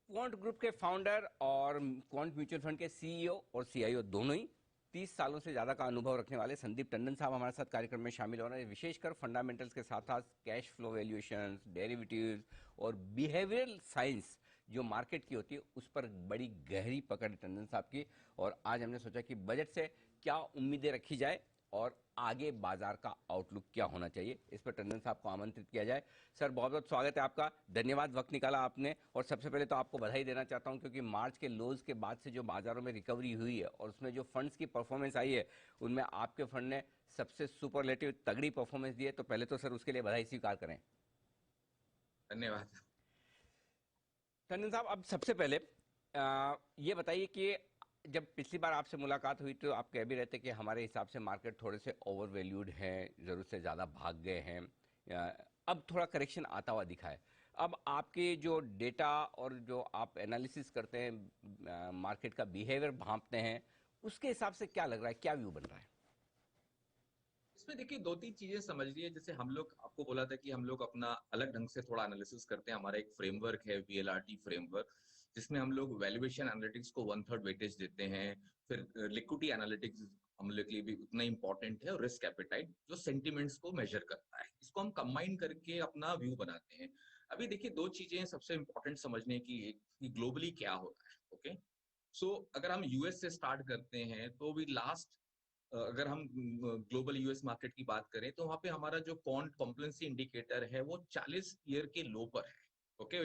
Quant group के founder और quant mutual fund के सीईओ और सीआईओ दोनों ही 30 सालों से ज्यादा का अनुभव रखने वाले संदीप टंडन साहब हमारे साथ कार्यक्रम में शामिल हो रहे हैं। विशेषकर फंडामेंटल्स के साथ साथ कैश फ्लो वैल्यूएशंस, डेरिवेटिव्स और बिहेवियरल साइंस जो मार्केट की होती है उस पर बड़ी गहरी पकड़ है टंडन साहब की। और आज हमने सोचा कि बजट से क्या उम्मीदें रखी जाए और आगे बाजार का आउटलुक क्या होना चाहिए, इस पर टंडन साहब को आमंत्रित किया जाए। सर, बहुत बहुत स्वागत है आपका, धन्यवाद वक्त निकाला आपने। और सबसे पहले तो आपको बधाई देना चाहता हूं क्योंकि मार्च के लोज के बाद से जो बाजारों में रिकवरी हुई है और उसमें जो फंड्स की परफॉर्मेंस आई है उनमें आपके फंड ने सबसे सुपरलेटिव तगड़ी परफॉर्मेंस दी है। तो पहले तो सर उसके लिए बधाई स्वीकार करें। धन्यवाद। टंडन साहब, अब सबसे पहले ये बताइए कि जब पिछली बार आपसे मुलाकात हुई तो आप कह भी रहे थे कि हमारे हिसाब से मार्केट थोड़े से ओवर वैल्यूड हैं, जरूरत से ज़्यादा भाग गए हैं। अब थोड़ा करेक्शन आता हुआ दिखा है। अब आपके जो डेटा और जो आप एनालिसिस करते हैं, मार्केट का बिहेवियर भांपते हैं, उसके हिसाब से क्या लग रहा है, क्या व्यू बन रहा है? इसमें देखिए दो तीन चीजें समझ लीजिए। जैसे हम लोग आपको बोला था कि हम लोग अपना अलग ढंग से थोड़ा एनालिसिस करते हैं। हमारा एक फ्रेमवर्क है, वीएलआरटी फ्रेमवर्क, जिसमें हम लोग वैल्यूएशन एनालिटिक्स को 1/3 वेटेज देते हैं। फिर लिक्विडिटी एनालिटिक्स हम लोग के लिए भी उतना इंपॉर्टेंट है, और रिस्क एपेटाइट जो सेंटिमेंट्स को मेजर करता है, इसको हम कंबाइन करके अपना व्यू बनाते हैं। अभी देखिए दो चीजें सबसे इंपॉर्टेंट समझने की, एक कि ग्लोबली क्या हो रहा है। ओके, सो अगर हम यूएस से स्टार्ट करते हैं तो भी लास्ट, अगर हम ग्लोबल यूएस मार्केट की बात करें तो वहां पे हमारा जो क्वांट कॉम्प्लेंसी इंडिकेटर है वो 40 ईयर के लो पर है। ओके,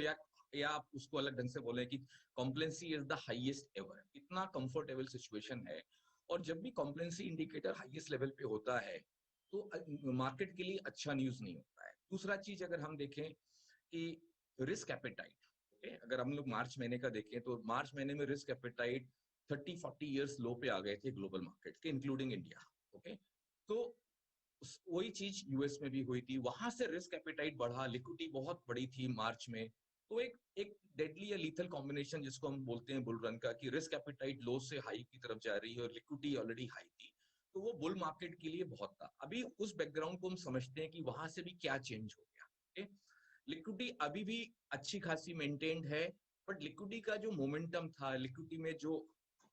या आप उसको अलग ढंग से बोले कि कॉम्प्लेंसी इज द हाईएस्ट एवर, इतना कंफर्टेबल सिचुएशन है। और जब भी कॉम्प्लेंसी इंडिकेटर हाईएस्ट लेवल पे होता है तो मार्केट के लिए अच्छा न्यूज नहीं होता है। दूसरा चीज अगर हम देखें कि रिस्क एपेटाइट, ओके, अगर हम लोग मार्च महीने का देखें तो मार्च महीने में रिस्क एपेटाइट 30-40 ईयर्स लो पे आ गए थे ग्लोबल मार्केट के, इंक्लूडिंग इंडिया। ओके, तो वही चीज यूएस में भी हुई थी, वहां से रिस्क एपेटाइट बढ़ा, लिक्विडिटी बहुत बड़ी थी मार्च में। तो एक एक डेडली या लीथल कॉम्बिनेशन जिसको हम बोलते हैं बुल रन का, कि रिस्क एपेटाइट लो से हाई की तरफ जा रही है और लिक्विडिटी ऑलरेडी हाई थी, तो वो बुल मार्केट के लिए बहुत था। अभी उस बैकग्राउंड को हम समझते हैं कि वहां से भी क्या चेंज हो गया। ओके, लिक्विडिटी अभी भी अच्छी खासी मेंटेन्ड है, बट लिक्विडिटी का जो मोमेंटम था, लिक्विडिटी में जो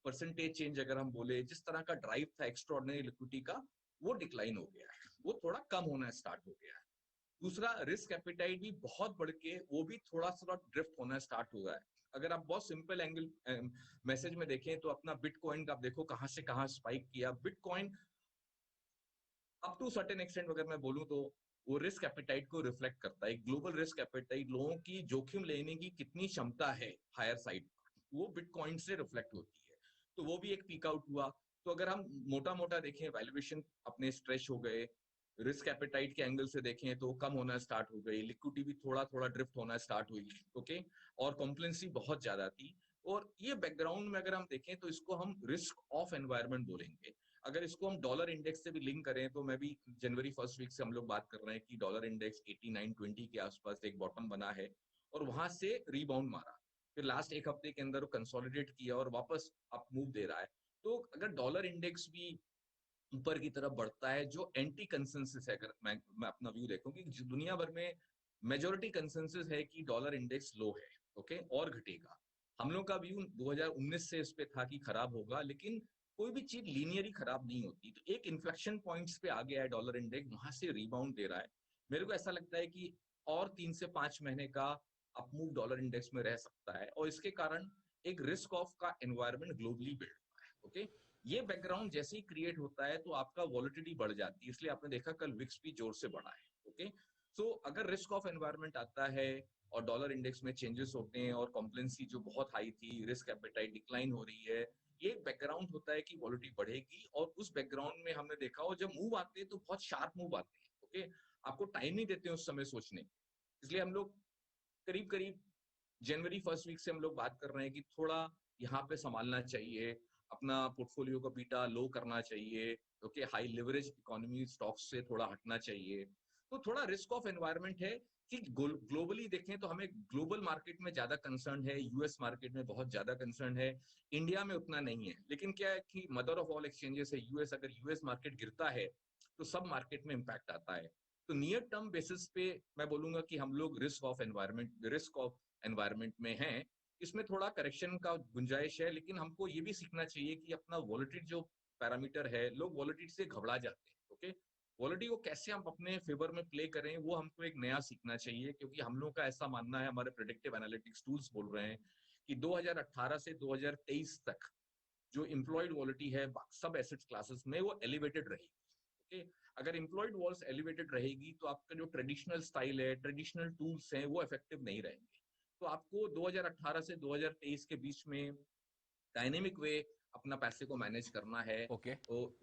परसेंटेज चेंज अगर हम बोले, जिस तरह का ड्राइव था एक्स्ट्राऑर्डिनरी लिक्विडिटी का, वो डिक्लाइन हो गया है, वो थोड़ा कम होना स्टार्ट हो गया है। दूसरा, रिस्क एपिटाइट भी बहुत बढ़ के वो भी थोड़ा सा ड्रिफ्ट होना स्टार्ट हुआ है। अगर आप बहुत सिंपल एंगल मैसेज में देखें तो अपना बिटकॉइन का आप देखो कहां से कहां स्पाइक किया। Bitcoin up to certain extent अगर मैं बोलूं तो वो रिस्क एपेटाइट को रिफ्लेक्ट करता है। ग्लोबल रिस्क एपेटाइट, लोगों की जोखिम लेने की कितनी क्षमता है हायर साइड, वो बिटकॉइन से रिफ्लेक्ट होती है। तो वो भी एक पीक आउट हुआ। तो अगर हम मोटा मोटा देखें, वैल्यूएशन अपने स्ट्रेच हो गए, रिस्क एपेटाइट के एंगल से देखें तो कम होना स्टार्ट हो गई, लिक्विडिटी भी थोड़ा थोड़ा ड्रिफ्ट होना स्टार्ट हुई। ओके, और कॉम्प्लेंसी बहुत ज्यादा थी। और ये बैकग्राउंड में अगर हम देखें तो इसको हम रिस्क ऑफ एनवायरमेंट बोलेंगे। अगर इसको हम डॉलर इंडेक्स से भी लिंक करें तो मैं भी जनवरी फर्स्ट वीक से हम लोग बात कर रहे हैं कि डॉलर इंडेक्स 89-20 के आसपास एक बॉटम बना है और वहां से रीबाउंड मारा, फिर लास्ट एक हफ्ते के अंदर कंसोलिडेट किया और वापस अप मूव दे रहा है। तो अगर डॉलर इंडेक्स भी ऊपर की तरफ बढ़ता है, जो एंटी कंसेंसस है, अगर मैं अपना व्यू देखूं कि दुनिया भर में मेजोरिटी कंसेंसस है कि डॉलर इंडेक्स लो है, ओके, और घटेगा। हम लोग का व्यू 2019 से इस पे था कि खराब होगा, लेकिन कोई भी चीज लीनियरली खराब नहीं होती। तो एक इन्फ्लेक्शन पॉइंट्स पे आ गया है डॉलर इंडेक्स, वहां से रिबाउंड दे रहा है। मेरे को ऐसा लगता है कि और 3 से 5 महीने का अपमूव डॉलर इंडेक्स में रह सकता है, और इसके कारण एक रिस्क ऑफ का एनवायरमेंट ग्लोबली बिल्ड हुआ है। ओके, ये बैकग्राउंड जैसे ही क्रिएट होता है तो आपका वॉलिटिलिटी बढ़ जाती है, इसलिए आपने देखा कल विक्स भी जोर से बढ़ा है। ओके, सो अगर रिस्क ऑफ एनवायरमेंट आता है और डॉलर इंडेक्स में चेंजेस होते हैं और कॉम्प्लेंसी जो बहुत हाई थी, रिस्क एपेटाइट डिक्लाइन हो रही है, ये एक बैकग्राउंड होता है कि वॉलिटिलिटी बढ़ेगी। और उस बैकग्राउंड में हमने देखा हो जब मूव आते हैं तो बहुत शार्प मूव आते हैं। ओके, आपको टाइम नहीं देते उस समय सोचने, इसलिए हम लोग करीब करीब जनवरी फर्स्ट वीक से हम लोग बात कर रहे हैं कि थोड़ा यहाँ पे संभालना चाहिए, अपना पोर्टफोलियो को बीटा लो करना चाहिए। Okay, high leverage economy stocks से थोड़ा हटना चाहिए। तो थोड़ा रिस्क ऑफ एनवायरनमेंट है कि ग्लोबली देखें तो हमें ग्लोबल मार्केट में ज्यादा कंसर्न है, यूएस मार्केट में बहुत ज्यादा कंसर्न है, इंडिया में उतना नहीं है। लेकिन क्या है कि मदर ऑफ ऑल एक्सचेंजेस है यूएस, अगर यूएस मार्केट गिरता है तो सब मार्केट में इंपैक्ट आता है। तो नियर टर्म बेसिस पे मैं बोलूंगा कि हम लोग रिस्क ऑफ एनवायरमेंट में हैं। इसमें थोड़ा करेक्शन का गुंजाइश है, लेकिन हमको ये भी सीखना चाहिए कि अपना वॉलेटिलिटी जो पैरामीटर है, लोग वॉलेटिलिटी से घबरा जाते हैं। ओके, वॉलेटिलिटी को कैसे हम अपने फेवर में प्ले करें, वो हमको एक नया सीखना चाहिए, क्योंकि हम लोग का ऐसा मानना है, हमारे प्रेडिक्टिव एनालिटिक्स टूल्स बोल रहे हैं कि 2018 से 2023 तक जो एम्प्लॉयड वॉलिटी है सब एसेट्स क्लासेस में वो एलिवेटेड रहेगी। ओके, अगर एम्प्लॉयड वॉल्स एलिवेटेड रहेगी तो आपका जो ट्रेडिशनल स्टाइल है, ट्रेडिशनल टूल्स हैं, वो इफेक्टिव नहीं रहेंगे। तो आपको 2018 से 2023 के बीच में डायनेमिक वे अपना पैसे को मैनेज करना है। ओके, तो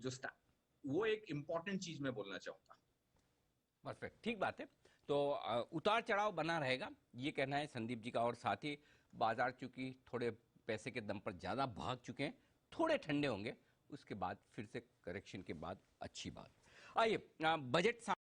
वो एक इंपॉर्टेंट चीज मैं बोलना चाहूंगा। परफेक्ट, ठीक बात है। तो उतार चढ़ाव बना रहेगा, ये कहना है संदीप जी का। और साथ ही बाजार चूंकि थोड़े पैसे के दम पर ज़्यादा भाग चुके हैं, थोड़े ठंडे होंगे, उसके बाद फिर से करेक्शन के बाद अच्छी बात। आइए, बजट